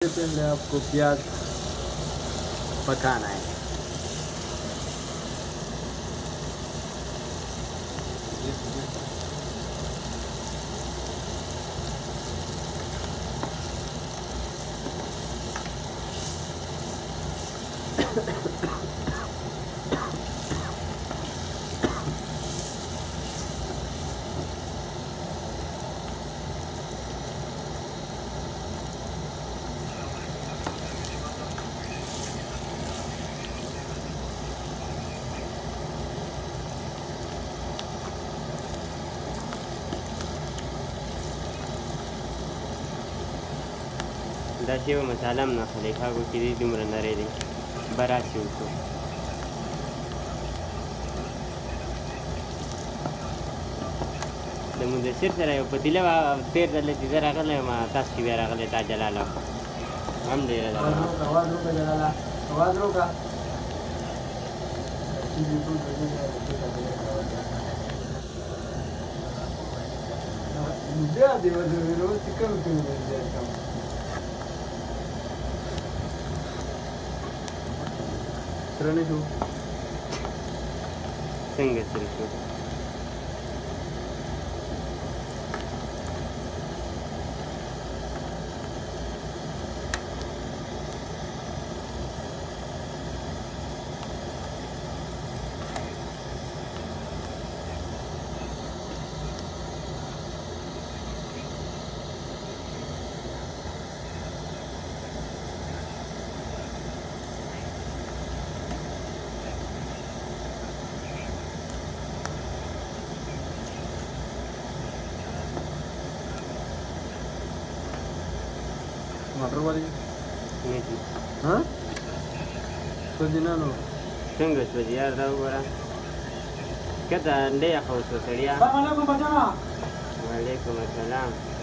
पहले आपको प्याज पकाना है। دا چې یو مساله هم ناخلی کاږو چې دی دومره نری دی براسې وکړو د مدثر سره یو پتیله وه تېر ځل چې زه راغلی یم تاسو چې بیا راغلی تا جلاله هم ډېره ده आवाज रोका څنګه سره شو मटर वाली نه دي हाँ सोची ना नो څنګه سوځي یار دا وګوره ښه ده انډۍ یخه وشوه سړیه السلام علیکم بچا وعلیکم السلام